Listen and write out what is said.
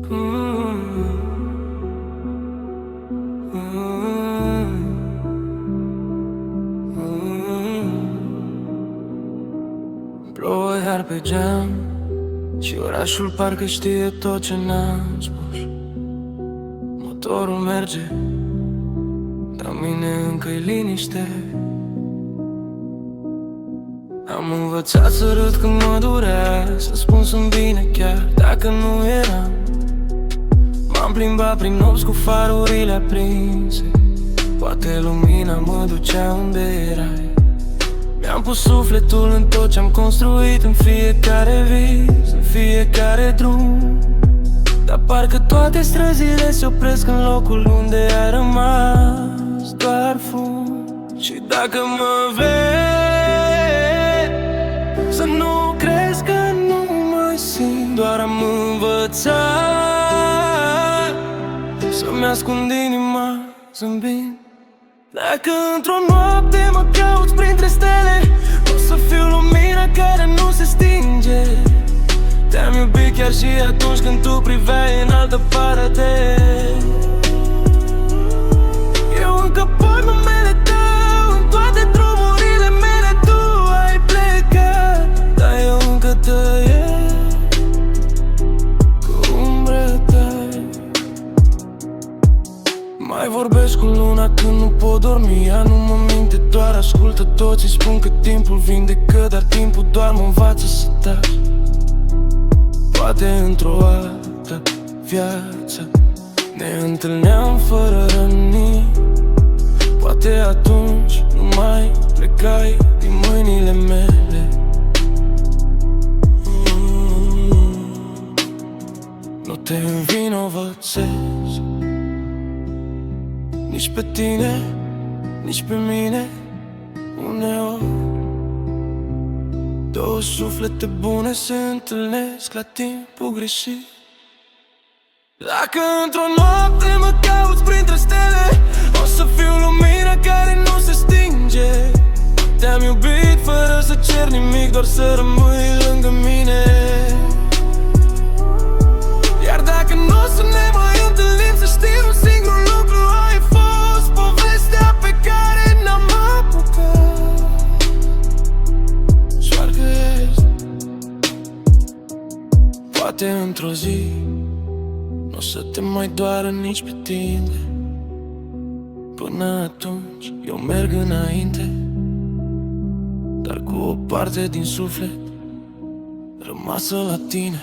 Plouă iar pe geam și orașul parcă știe tot ce n-am spus. Motorul merge, dar mine încă-i liniște. Am învățat să râd când mă durea, să spun sunt bine chiar dacă nu eram. M-am plimbat prin nopți cu farurile aprinse, poate lumina mă ducea unde erai. Mi-am pus sufletul în tot ce-am construit, în fiecare vis, în fiecare drum. Dar parcă toate străzile se opresc în locul unde ai rămas doar fum. Și dacă mă vezi, să nu crezi că nu mă simt. Doar am învățat să-mi ascund inima zâmbind. Dacă într-o noapte mă cauți printre stele, o să fiu lumina care nu se stinge. Te-am iubit chiar și atunci când tu priveai în altă parte. Eu încă port numele tău în toate drumurile mele. Tu ai plecat, dar eu încă tăiesc cu umbrele tale. Mai vorbesc cu luna când nu pot dormi. Ea nu mă minte, doar ascultă toți. Îi spun că timpul vindecă, dar timpul doar mă învață să tac. Poate într-o altă viață ne întâlneam fără răni. Poate atunci nu mai plecai din mâinile mele. Nu te învinovățesc, nici pe tine, nici pe mine. Uneori două suflete bune se întâlnesc la timpul greșit. Dacă într-o noapte mă cauți printre stele, o să fiu lumina care nu se stinge. Te-am iubit fără să cer nimic, doar să rămâi lângă mine. Iar dacă nu o să ne mai întâlnim, să știi un singur lucru: ai fost povestea pe care n-am apucat. Soarcă ești. Poate într-o zi n-o să te mai doară nici pe tine. Până atunci eu merg înainte, dar cu o parte din suflet rămasă la tine.